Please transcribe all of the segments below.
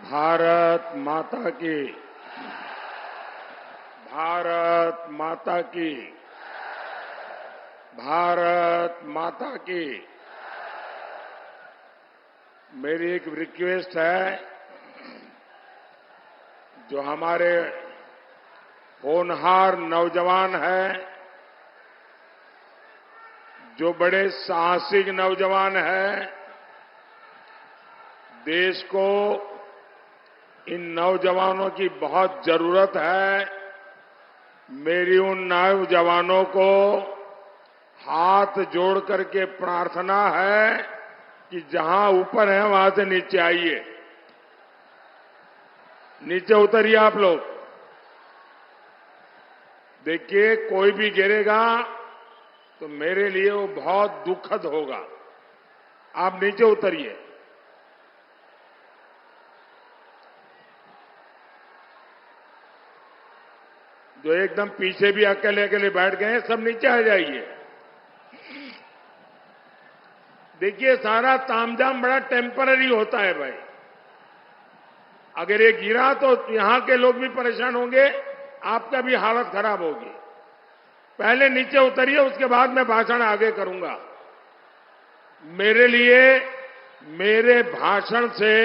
भारत माता की, भारत माता की, भारत माता की। मेरी एक रिक्वेस्ट है, जो हमारे होनहार नौजवान हैं, जो बड़े साहसिक नौजवान हैं, देश को इन नौजवानों की बहुत जरूरत है। मेरी उन नौजवानों को हाथ जोड़ करके प्रार्थना है कि जहां ऊपर है वहां से नीचे आइए, नीचे उतरिए आप लोग। देखिए, कोई भी गिरेगा तो मेरे लिए वो बहुत दुखद होगा। आप नीचे उतरिए। जो एकदम पीछे भी अकेले अकेले बैठ गए हैं, सब नीचे आ जाइए। देखिए, सारा तामझाम बड़ा टेम्पररी होता है भाई। अगर ये गिरा तो यहां के लोग भी परेशान होंगे, आपका भी हालत खराब होगी। पहले नीचे उतरिए, उसके बाद मैं भाषण आगे करूंगा। मेरे लिए, मेरे भाषण से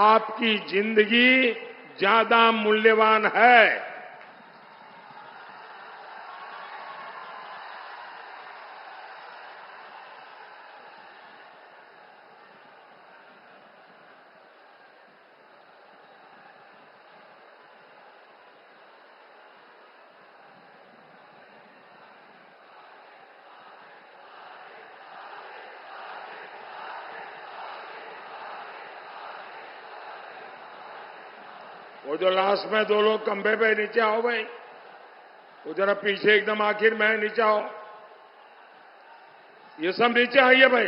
आपकी जिंदगी ज्यादा मूल्यवान है। वो जो लास्ट में दो लोग खंभे पे नीचे आओ भाई, वो जरा पीछे एकदम आखिर में नीचे आओ। ये सब नीचे आइए भाई।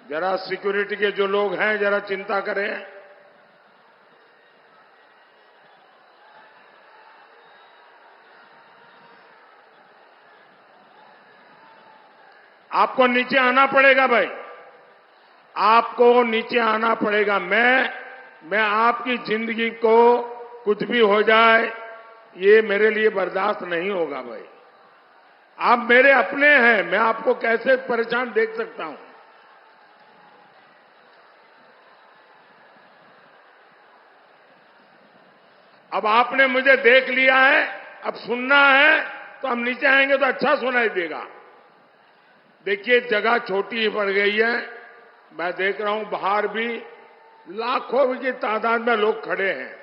जरा सिक्योरिटी के जो लोग हैं, जरा चिंता करें। आपको नीचे आना पड़ेगा भाई, आपको नीचे आना पड़ेगा। मैं आपकी जिंदगी को कुछ भी हो जाए, ये मेरे लिए बर्दाश्त नहीं होगा भाई। आप मेरे अपने हैं, मैं आपको कैसे परेशान देख सकता हूं। अब आपने मुझे देख लिया है, अब सुनना है तो हम नीचे आएंगे तो अच्छा सुनाई देगा। देखिए, जगह छोटी पड़ गई है। मैं देख रहा हूं बाहर भी लाखों की तादाद में लोग खड़े हैं।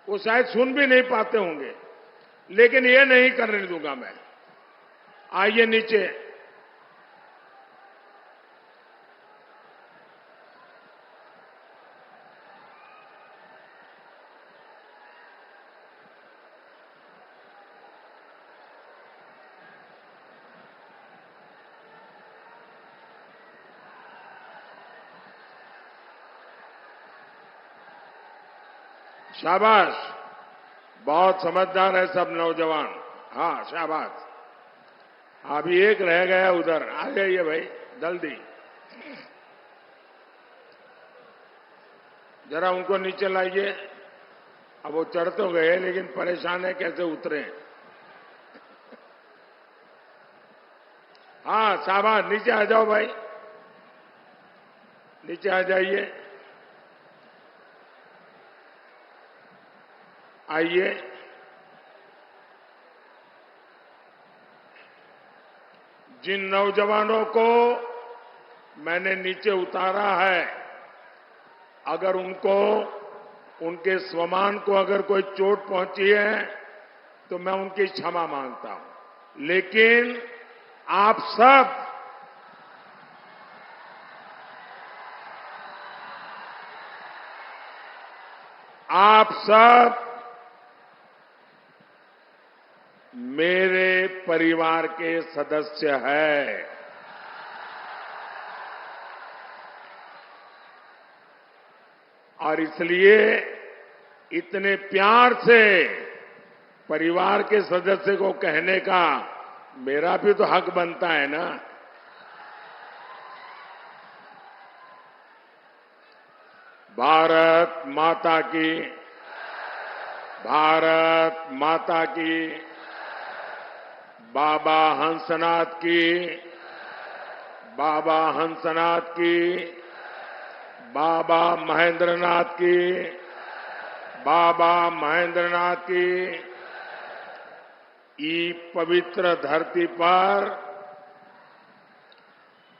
वो शायद सुन भी नहीं पाते होंगे, लेकिन ये नहीं करने दूंगा मैं। आइए नीचे। शाबाश, बहुत समझदार है सब नौजवान। हाँ, शाबाश। अभी एक रह गया उधर, आ जाइए भाई जल्दी। जरा उनको नीचे लाइए। अब वो चढ़ तो गए, लेकिन परेशान है कैसे उतरे। हाँ, शाबाश, नीचे आ जाओ भाई, नीचे आ जाइए। आइए। जिन नौजवानों को मैंने नीचे उतारा है, अगर उनको, उनके स्वमान को अगर कोई चोट पहुंची है तो मैं उनकी क्षमा मांगता हूं। लेकिन आप सब मेरे परिवार के सदस्य हैं। और इसलिए इतने प्यार से परिवार के सदस्य को कहने का मेरा भी तो हक बनता है ना। भारत माता की, भारत माता की, बाबा हंसनाथ की, बाबा हंसनाथ की, बाबा महेंद्रनाथ की, बाबा महेंद्रनाथ की। ई पवित्र धरती पर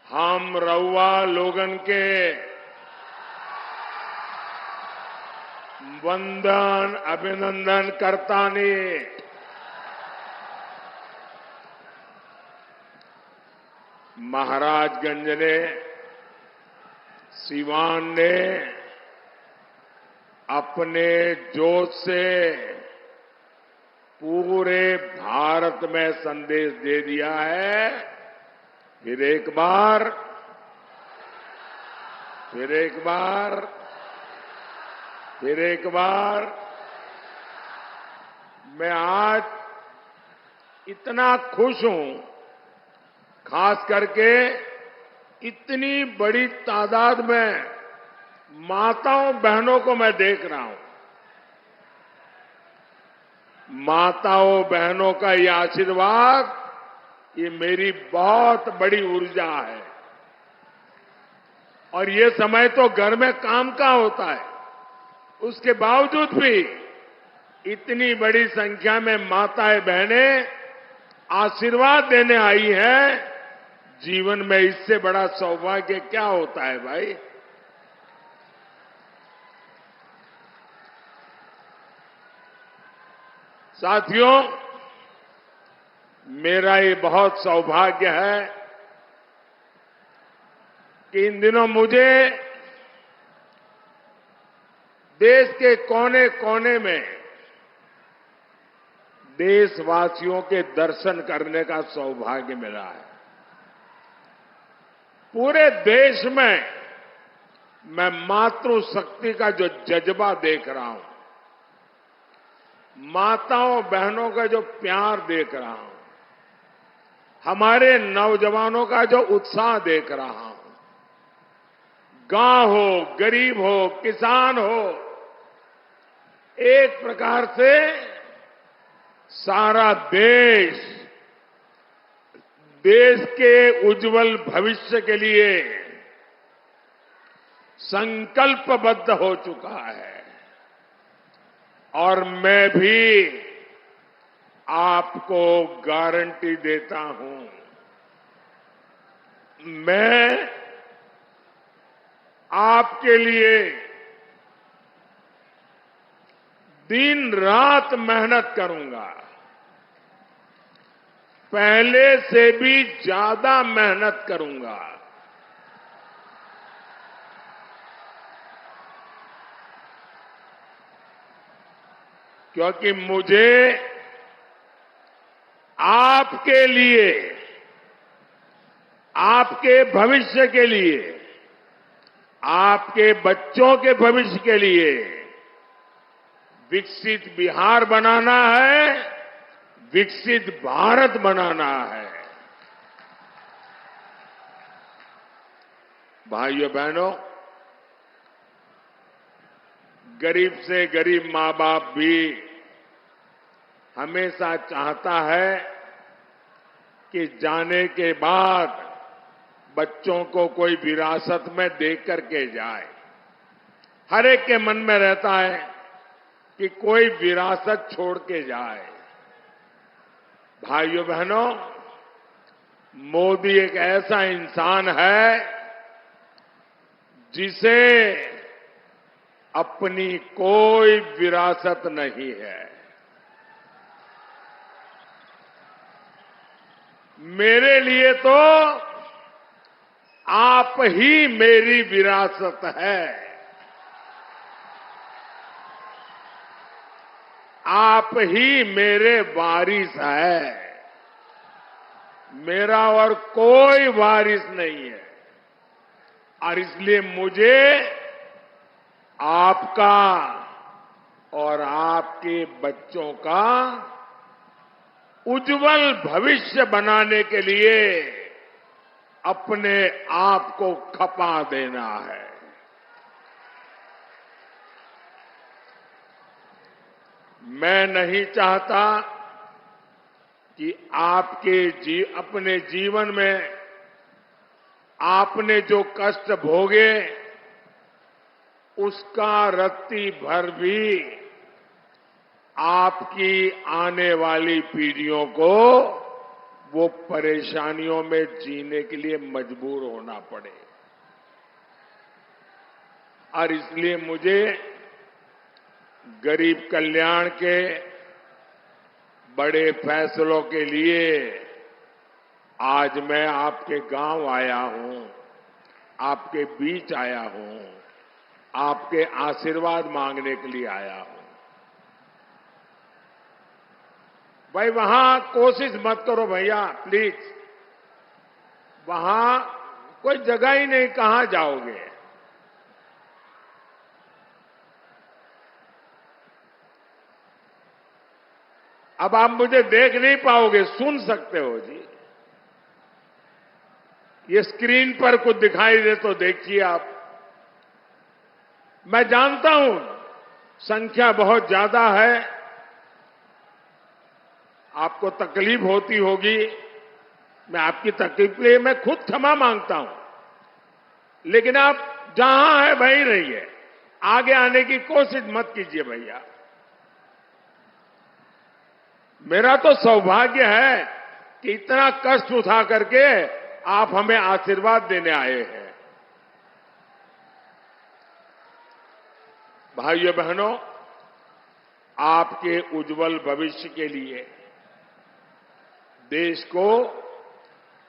हम रउआ लोगन के वंदन अभिनंदन करतानी। महाराजगंज ने, सिवान ने अपने जोश से पूरे भारत में संदेश दे दिया है। फिर एक बार, फिर एक बार, फिर एक बार मैं आज इतना खुश हूं, खास करके इतनी बड़ी तादाद में माताओं बहनों को मैं देख रहा हूं। माताओं बहनों का ये आशीर्वाद, ये मेरी बहुत बड़ी ऊर्जा है। और ये समय तो घर में काम का होता है, उसके बावजूद भी इतनी बड़ी संख्या में माताएं बहनें आशीर्वाद देने आई हैं। जीवन में इससे बड़ा सौभाग्य क्या होता है भाई। साथियों, मेरा ये बहुत सौभाग्य है कि इन दिनों मुझे देश के कोने कोने में देशवासियों के दर्शन करने का सौभाग्य मिला है। पूरे देश में मैं मातृशक्ति का जो जज्बा देख रहा हूं, माताओं बहनों का जो प्यार देख रहा हूं, हमारे नौजवानों का जो उत्साह देख रहा हूं, गांव हो, गरीब हो, किसान हो, एक प्रकार से सारा देश के उज्जवल भविष्य के लिए संकल्पबद्ध हो चुका है। और मैं भी आपको गारंटी देता हूं, मैं आपके लिए दिन रात मेहनत करूंगा, पहले से भी ज्यादा मेहनत करूंगा। क्योंकि मुझे आपके लिए, आपके भविष्य के लिए, आपके बच्चों के भविष्य के लिए विकसित बिहार बनाना है, विकसित भारत बनाना है। भाइयों बहनों, गरीब से गरीब मां बाप भी हमेशा चाहता है कि जाने के बाद बच्चों को कोई विरासत में दे करके जाए। हर एक के मन में रहता है कि कोई विरासत छोड़ के जाए। भाइयों बहनों, मोदी एक ऐसा इंसान है जिसे अपनी कोई विरासत नहीं है। मेरे लिए तो आप ही मेरी विरासत है। आप ही मेरे वारिस है। मेरा और कोई वारिस नहीं है। और इसलिए मुझे आपका और आपके बच्चों का उज्जवल भविष्य बनाने के लिए अपने आप को खपा देना है। मैं नहीं चाहता कि अपने जीवन में आपने जो कष्ट भोगे उसका रत्ती भर भी आपकी आने वाली पीढ़ियों को वो परेशानियों में जीने के लिए मजबूर होना पड़े। और इसलिए मुझे गरीब कल्याण के बड़े फैसलों के लिए आज मैं आपके गांव आया हूं, आपके बीच आया हूं, आपके आशीर्वाद मांगने के लिए आया हूं। भाई वहां कोशिश मत करो भैया, प्लीज। वहां कोई जगह ही नहीं, कहां जाओगे? अब आप मुझे देख नहीं पाओगे, सुन सकते हो जी। ये स्क्रीन पर कुछ दिखाई दे तो देखिए आप। मैं जानता हूं संख्या बहुत ज्यादा है, आपको तकलीफ होती होगी। मैं आपकी तकलीफ के लिए मैं खुद क्षमा मांगता हूं, लेकिन आप जहां है वहीं रहिए, आगे आने की कोशिश मत कीजिए भैया। मेरा तो सौभाग्य है कि इतना कष्ट उठा करके आप हमें आशीर्वाद देने आए हैं। भाइयों बहनों, आपके उज्जवल भविष्य के लिए देश को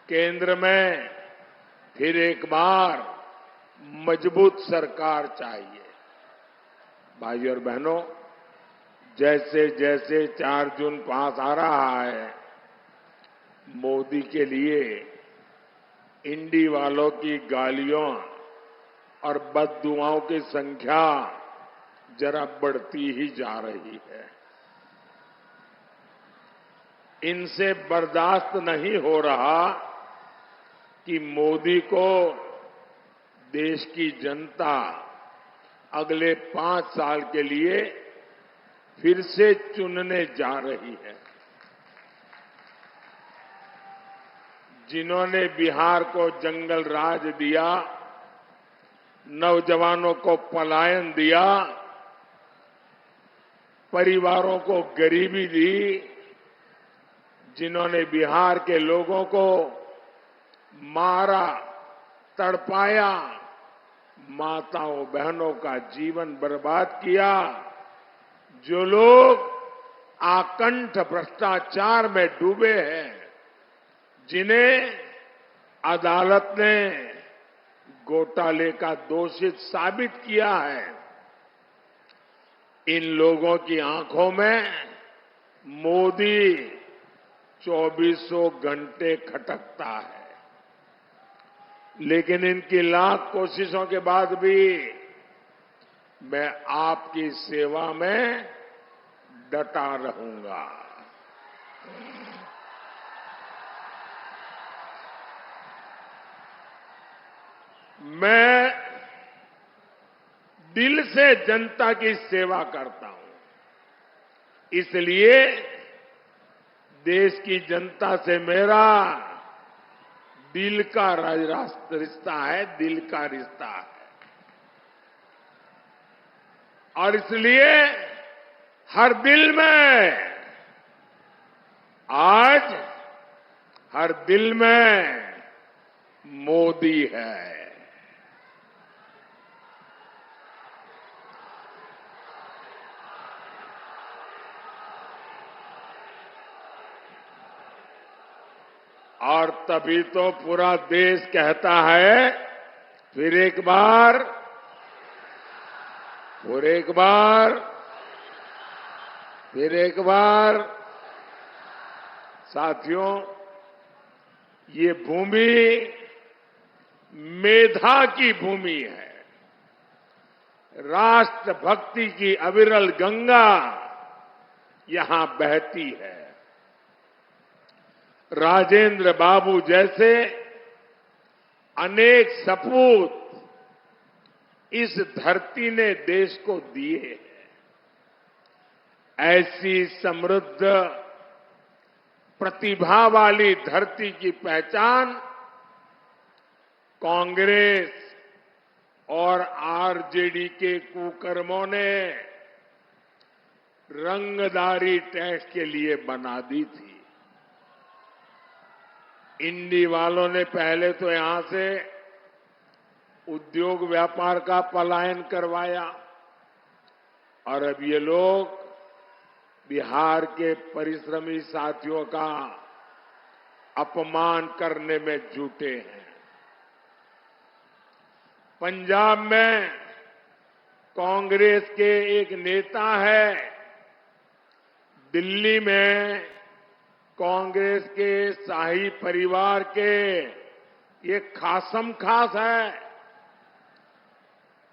केंद्र में फिर एक बार मजबूत सरकार चाहिए। भाइयों और बहनों, जैसे जैसे 4 जून पास आ रहा है, मोदी के लिए इंडी वालों की गालियों और बददुआओं की संख्या जरा बढ़ती ही जा रही है। इनसे बर्दाश्त नहीं हो रहा कि मोदी को देश की जनता अगले 5 साल के लिए फिर से चुनने जा रही है। जिन्होंने बिहार को जंगल राज दिया, नौजवानों को पलायन दिया, परिवारों को गरीबी दी, जिन्होंने बिहार के लोगों को मारा, तड़पाया, माताओं बहनों का जीवन बर्बाद किया, जो लोग आकंठ भ्रष्टाचार में डूबे हैं, जिन्हें अदालत ने घोटाले का दोषी साबित किया है, इन लोगों की आंखों में मोदी 2400 घंटे खटकता है। लेकिन इनकी लाख कोशिशों के बाद भी मैं आपकी सेवा में डटा रहूंगा। मैं दिल से जनता की सेवा करता हूं, इसलिए देश की जनता से मेरा दिल का रिश्ता है, दिल का रिश्ता है। और इसलिए हर दिल में, आज हर दिल में मोदी है। और तभी तो पूरा देश कहता है, फिर एक बार, फिर एक बार, फिर एक बार। साथियों, ये भूमि मेधा की भूमि है, राष्ट्रभक्ति की अविरल गंगा यहां बहती है। राजेंद्र बाबू जैसे अनेक सपूत इस धरती ने देश को दिए हैं। ऐसी समृद्ध प्रतिभा वाली धरती की पहचान कांग्रेस और आरजेडी के कुकर्मों ने रंगदारी टैक्स के लिए बना दी थी। इंडी वालों ने पहले तो यहां से उद्योग व्यापार का पलायन करवाया और अब ये लोग बिहार के परिश्रमी साथियों का अपमान करने में जुटे हैं। पंजाब में कांग्रेस के एक नेता है, दिल्ली में कांग्रेस के शाही परिवार के ये खासम खास है।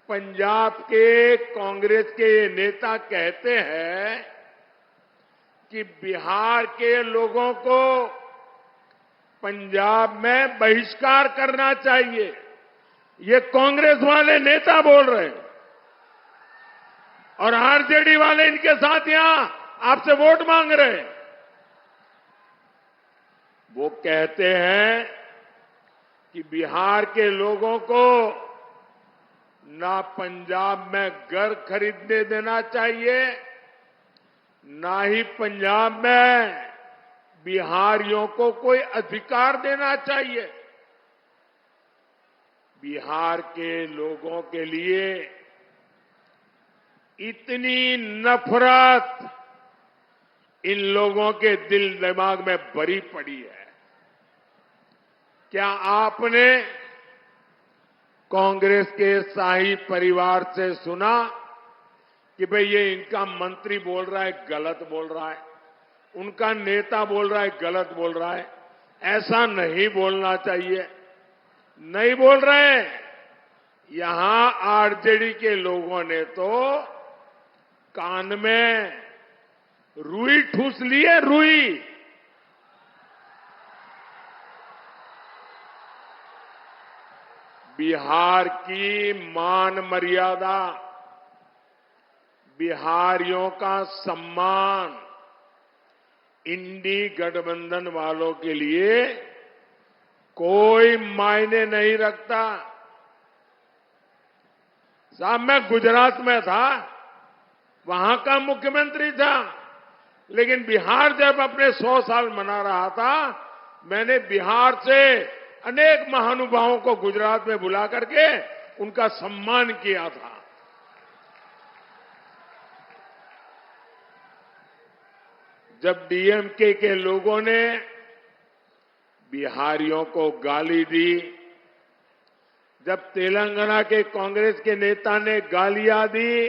पंजाब के कांग्रेस के ये नेता कहते हैं कि बिहार के लोगों को पंजाब में बहिष्कार करना चाहिए। ये कांग्रेस वाले नेता बोल रहे हैं और आरजेडी वाले इनके साथ यहां आपसे वोट मांग रहे हैं। वो कहते हैं कि बिहार के लोगों को ना पंजाब में घर खरीदने देना चाहिए, ना ही पंजाब में बिहारियों को कोई अधिकार देना चाहिए। बिहार के लोगों के लिए इतनी नफरत इन लोगों के दिल दिमाग में भरी पड़ी है। क्या आपने कांग्रेस के शाही परिवार से सुना कि भाई ये इनका मंत्री बोल रहा है गलत बोल रहा है, उनका नेता बोल रहा है गलत बोल रहा है? ऐसा नहीं बोलना चाहिए। नहीं बोल रहे हैं। यहां आरजेडी के लोगों ने तो कान में रुई ठूस ली है, रुई। बिहार की मान मर्यादा, बिहारियों का सम्मान इंडी गठबंधन वालों के लिए कोई मायने नहीं रखता। साहब, मैं गुजरात में था, वहां का मुख्यमंत्री था, लेकिन बिहार जब अपने 100 साल मना रहा था, मैंने बिहार से अनेक महानुभावों को गुजरात में बुला करके उनका सम्मान किया था। जब डीएमके के लोगों ने बिहारियों को गाली दी, जब तेलंगाना के कांग्रेस के नेता ने गालियां दी,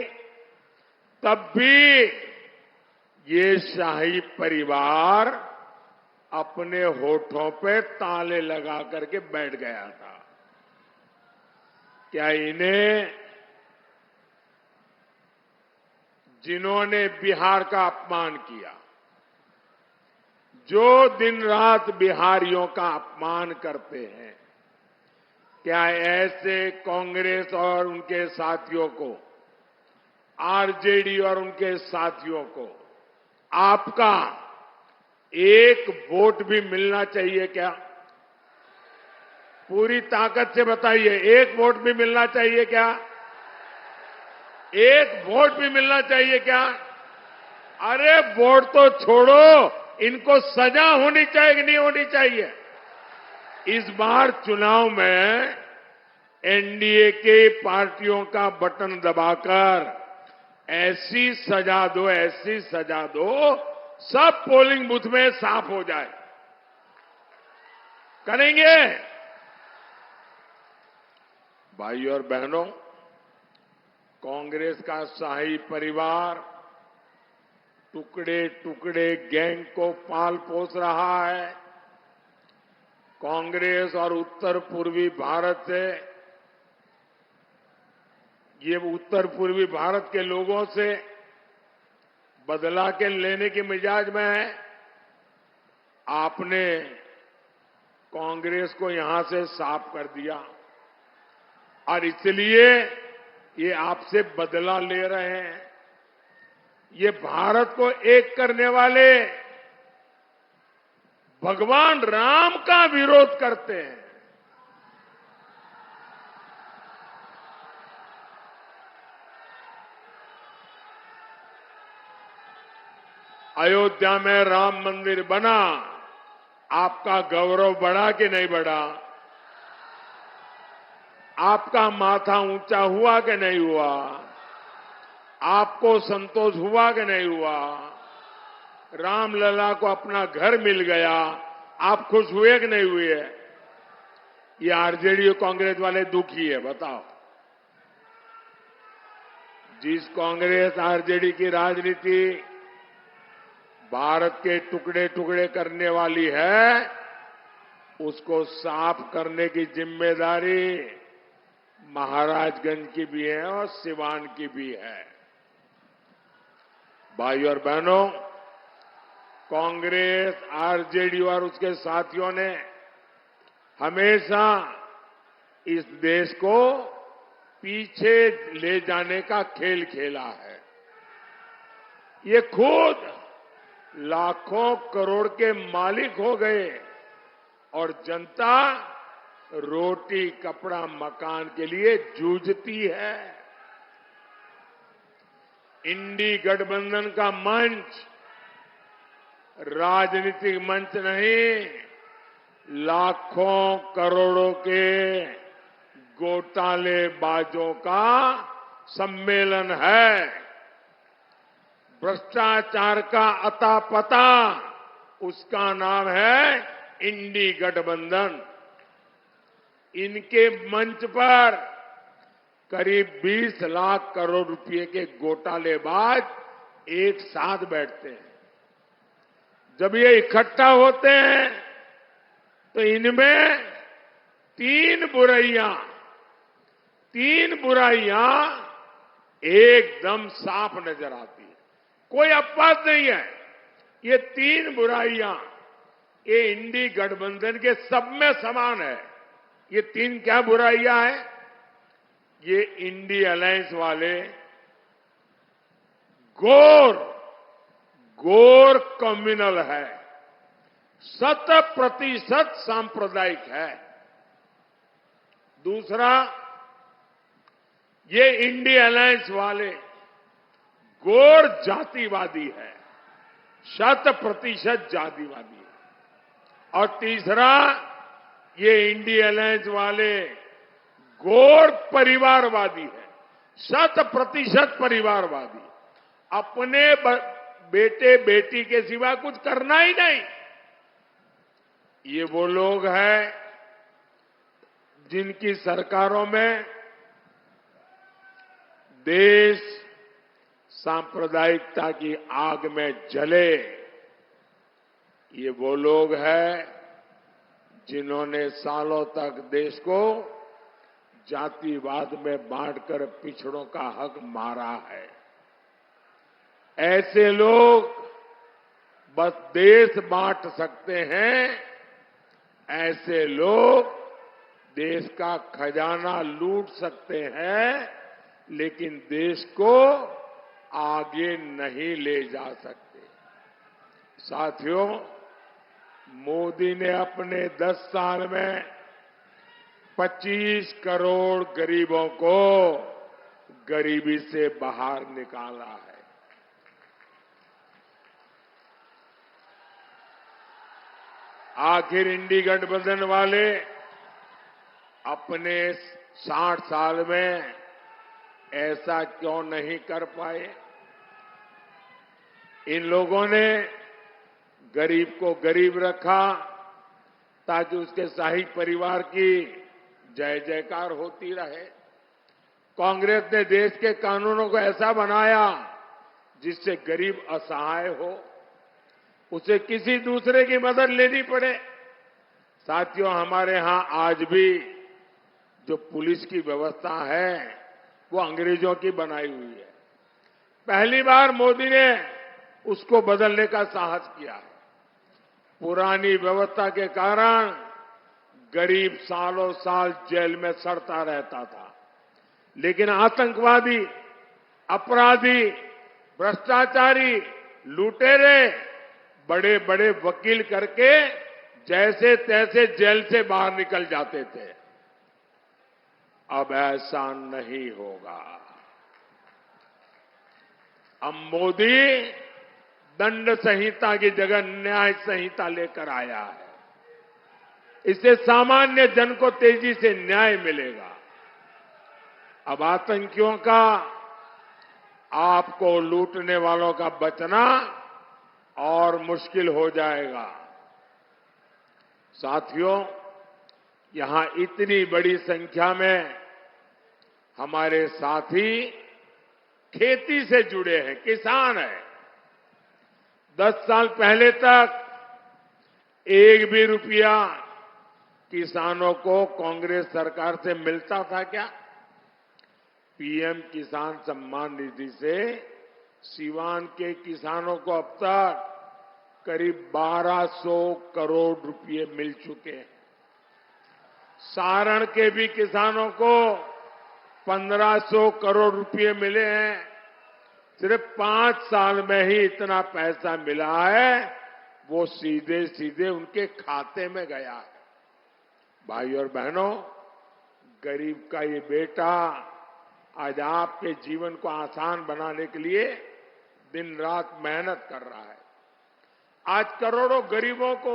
तब भी ये शाही परिवार अपने होठों पे ताले लगा करके बैठ गया था। क्या इन्हें, जिन्होंने बिहार का अपमान किया, जो दिन रात बिहारियों का अपमान करते हैं, क्या ऐसे कांग्रेस और उनके साथियों को, आरजेडी और उनके साथियों को आपका एक वोट भी मिलना चाहिए क्या? पूरी ताकत से बताइए, एक वोट भी मिलना चाहिए क्या? एक वोट भी मिलना चाहिए क्या? अरे वोट तो छोड़ो, इनको सजा होनी चाहिए कि नहीं होनी चाहिए? इस बार चुनाव में एनडीए के पार्टियों का बटन दबाकर ऐसी सजा दो, ऐसी सजा दो, सब पोलिंग बूथ में साफ हो जाए। करेंगे? भाई और बहनों, कांग्रेस का शाही परिवार टुकड़े टुकड़े गैंग को पाल पोस रहा है। कांग्रेस और उत्तर पूर्वी भारत से, ये उत्तर पूर्वी भारत के लोगों से बदला के लेने के मिजाज में है। आपने कांग्रेस को यहां से साफ कर दिया और इसलिए ये आपसे बदला ले रहे हैं। ये भारत को एक करने वाले भगवान राम का विरोध करते हैं। अयोध्या में राम मंदिर बना, आपका गौरव बढ़ा कि नहीं बढ़ा? आपका माथा ऊंचा हुआ कि नहीं हुआ? आपको संतोष हुआ कि नहीं हुआ? रामलला को अपना घर मिल गया, आप खुश हुए कि नहीं हुए? ये आरजेडी और कांग्रेस वाले दुखी है, बताओ। जिस कांग्रेस आरजेडी की राजनीति भारत के टुकड़े टुकड़े करने वाली है, उसको साफ करने की जिम्मेदारी महाराजगंज की भी है और सिवान की भी है। भाइयों और बहनों, कांग्रेस, आरजेडी और उसके साथियों ने हमेशा इस देश को पीछे ले जाने का खेल खेला है। ये खुद लाखों करोड़ के मालिक हो गए और जनता रोटी, कपड़ा, मकान के लिए जूझती है। इंडी गठबंधन का मंच राजनीतिक मंच नहीं, लाखों करोड़ों के घोटालेबाजों का सम्मेलन है। भ्रष्टाचार का अता पता, उसका नाम है इंडी गठबंधन। इनके मंच पर करीब 20 लाख करोड़ रुपए के घोटालेबाज एक साथ बैठते हैं। जब ये इकट्ठा होते हैं तो इनमें तीन बुराइयां एकदम साफ नजर आती है। कोई अपवाद नहीं है। ये तीन बुराइयां ये इंडी गठबंधन के सब में समान है। ये तीन क्या बुराइयां हैं? ये इंडी अलायंस वाले घोर कम्युनल है, 100% सांप्रदायिक है। दूसरा, ये इंडी अलायंस वाले घोर जातिवादी है, 100% जातिवादी है। और तीसरा, ये इंडी अलायंस वाले घोर परिवारवादी है, 100% परिवारवादी। अपने बेटे बेटी के सिवा कुछ करना ही नहीं। ये वो लोग हैं जिनकी सरकारों में देश सांप्रदायिकता की आग में जले। ये वो लोग हैं जिन्होंने सालों तक देश को जातिवाद में बांटकर पिछड़ों का हक मारा है। ऐसे लोग बस देश बांट सकते हैं, ऐसे लोग देश का खजाना लूट सकते हैं, लेकिन देश को आगे नहीं ले जा सकते। साथियों, मोदी ने अपने 10 साल में 25 करोड़ गरीबों को गरीबी से बाहर निकाला है। आखिर इंडी गठबंधन वाले अपने 60 साल में ऐसा क्यों नहीं कर पाए? इन लोगों ने गरीब को गरीब रखा ताकि उसके शाही परिवार की जय जयकार होती रहे। कांग्रेस ने देश के कानूनों को ऐसा बनाया जिससे गरीब असहाय हो, उसे किसी दूसरे की मदद लेनी पड़े। साथियों, हमारे यहां आज भी जो पुलिस की व्यवस्था है वो अंग्रेजों की बनाई हुई है। पहली बार मोदी ने उसको बदलने का साहस किया है। पुरानी व्यवस्था के कारण गरीब सालों साल जेल में सड़ता रहता था, लेकिन आतंकवादी, अपराधी भ्रष्टाचारी, लुटेरे बड़े बड़े वकील करके जैसे तैसे जेल से बाहर निकल जाते थे। अब ऐसा नहीं होगा। अब मोदी दंड संहिता की जगह न्याय संहिता लेकर आया है। इससे सामान्य जन को तेजी से न्याय मिलेगा। अब आतंकियों का, आपको लूटने वालों का बचना और मुश्किल हो जाएगा। साथियों, यहां इतनी बड़ी संख्या में हमारे साथी खेती से जुड़े हैं, किसान हैं। 10 साल पहले तक एक भी रुपया किसानों को कांग्रेस सरकार से मिलता था क्या? पीएम किसान सम्मान निधि से सीवान के किसानों को अब तक करीब 1200 करोड़ रुपए मिल चुके हैं। सारण के भी किसानों को 1500 करोड़ रुपए मिले हैं। सिर्फ 5 साल में ही इतना पैसा मिला है, वो सीधे सीधे उनके खाते में गया है। भाई और बहनों, गरीब का ये बेटा आज आपके जीवन को आसान बनाने के लिए दिन रात मेहनत कर रहा है। आज करोड़ों गरीबों को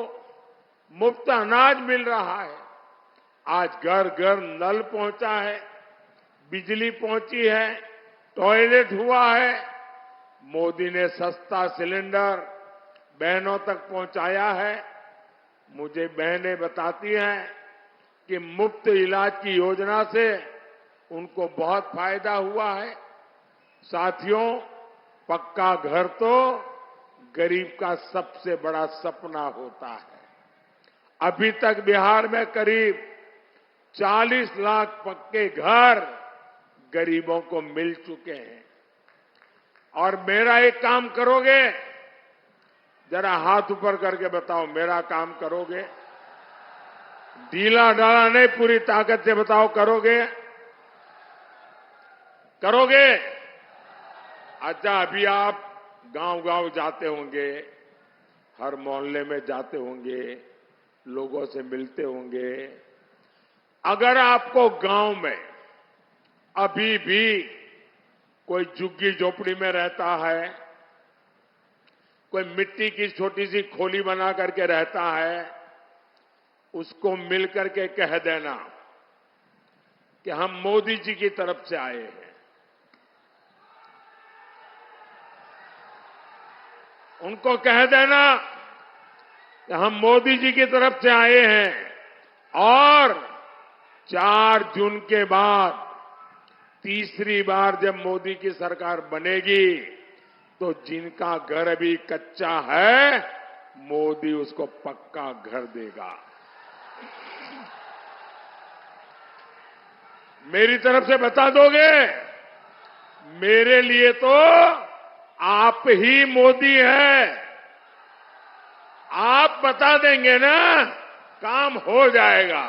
मुफ्त अनाज मिल रहा है। आज घर घर नल पहुंचा है, बिजली पहुंची है, टॉयलेट हुआ है। मोदी ने सस्ता सिलेंडर बहनों तक पहुंचाया है। मुझे बहनें बताती हैं कि मुफ्त इलाज की योजना से उनको बहुत फायदा हुआ है। साथियों, पक्का घर तो गरीब का सबसे बड़ा सपना होता है। अभी तक बिहार में करीब 40 लाख पक्के घर गरीबों को मिल चुके हैं। और मेरा एक काम करोगे? जरा हाथ ऊपर करके बताओ, मेरा काम करोगे? ढीला ढाला नहीं, पूरी ताकत से बताओ, करोगे? करोगे? अच्छा, अभी आप गांव-गांव जाते होंगे, हर मोहल्ले में जाते होंगे, लोगों से मिलते होंगे। अगर आपको गांव में अभी भी कोई झुग्गी झोपड़ी में रहता है, कोई मिट्टी की छोटी सी खोली बना करके रहता है, उसको मिल करके कह देना कि हम मोदी जी की तरफ से आए हैं। उनको कह देना कि हम मोदी जी की तरफ से आए हैं और 4 जून के बाद तीसरी बार जब मोदी की सरकार बनेगी तो जिनका घर अभी कच्चा है, मोदी उसको पक्का घर देगा। मेरी तरफ से बता दोगे? मेरे लिए तो आप ही मोदी है। आप बता देंगे ना, काम हो जाएगा।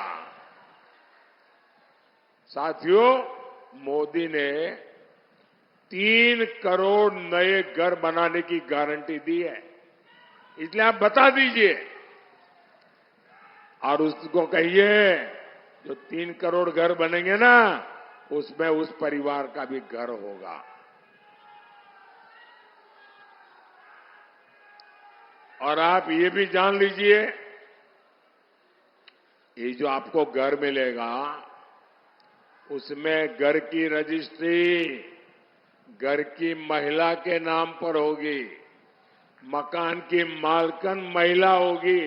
साथियों, मोदी ने 3 करोड़ नए घर बनाने की गारंटी दी है। इसलिए आप बता दीजिए और उसको कहिए जो 3 करोड़ घर बनेंगे ना, उसमें उस परिवार का भी घर होगा। और आप ये भी जान लीजिए, ये जो आपको घर मिलेगा, उसमें घर की रजिस्ट्री घर की महिला के नाम पर होगी। मकान की मालकन महिला होगी।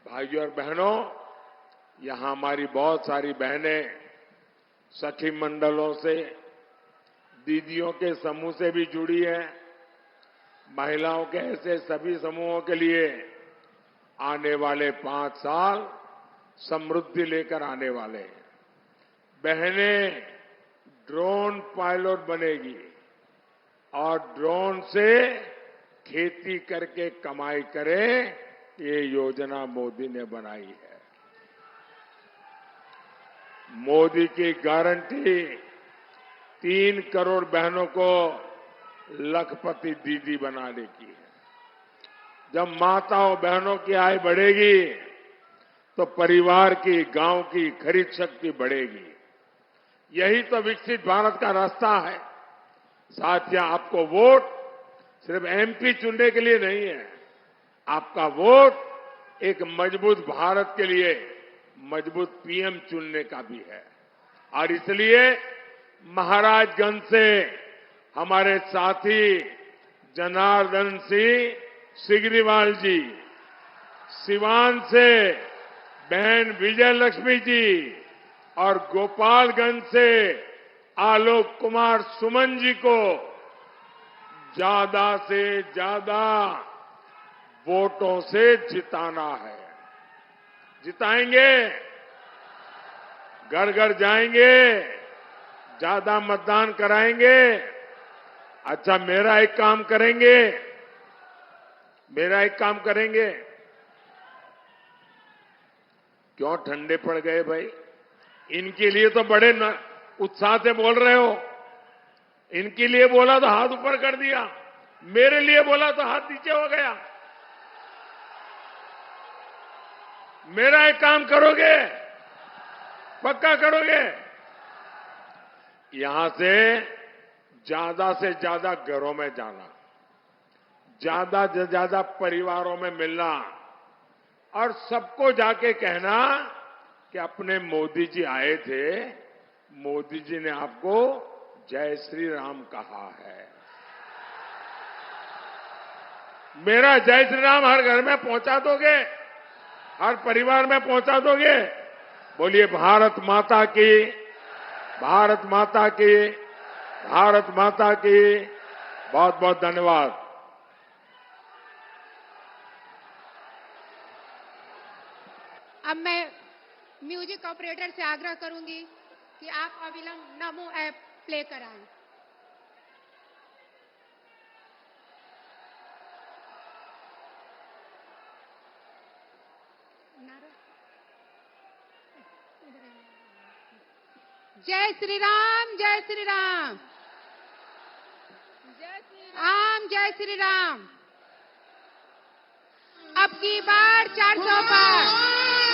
भाइयों और बहनों, यहां हमारी बहुत सारी बहनें सखी मंडलों से, दीदियों के समूह से भी जुड़ी हैं। महिलाओं के ऐसे सभी समूहों के लिए आने वाले 5 साल समृद्धि लेकर आने वाले हैं। बहनें ड्रोन पायलट बनेगी और ड्रोन से खेती करके कमाई करें, ये योजना मोदी ने बनाई है। मोदी की गारंटी 3 करोड़ बहनों को लखपति दीदी बनाने की है। जब माताओं बहनों की आय बढ़ेगी तो परिवार की, गांव की खरीद शक्ति बढ़ेगी। यही तो विकसित भारत का रास्ता है। साथियों, आपको वोट सिर्फ एमपी चुनने के लिए नहीं है। आपका वोट एक मजबूत भारत के लिए मजबूत पीएम चुनने का भी है। और इसलिए महाराजगंज से हमारे साथी जनार्दन सिंह सिग्रीवाल जी, सिवान से बहन विजय लक्ष्मी जी और गोपालगंज से आलोक कुमार सुमन जी को ज्यादा से ज्यादा वोटों से जिताना है। जिताएंगे, घर घर जाएंगे, ज्यादा मतदान कराएंगे। अच्छा, मेरा एक काम करेंगे। क्यों ठंडे पड़ गए भाई? इनके लिए तो बड़े उत्साह से बोल रहे हो। इनके लिए बोला तो हाथ ऊपर कर दिया, मेरे लिए बोला तो हाथ नीचे हो गया। मेरा एक काम करोगे? पक्का करोगे? यहां से ज्यादा घरों में जाना, ज्यादा से ज्यादा परिवारों में मिलना और सबको जाके कहना कि अपने मोदी जी आए थे, मोदी जी ने आपको जय श्री राम कहा है। मेरा जय श्री राम हर घर में पहुंचा दोगे? हर परिवार में पहुंचा दोगे? बोलिए भारत माता की, भारत माता की, भारत माता की। बहुत बहुत धन्यवाद। अब मैं म्यूजिक ऑपरेटर से आग्रह करूंगी कि आप अविलंब नमो ऐप प्ले कराएं। जय श्री राम, जय श्री राम, जय श्री राम, जय श्री राम। अब की बार 400 पार।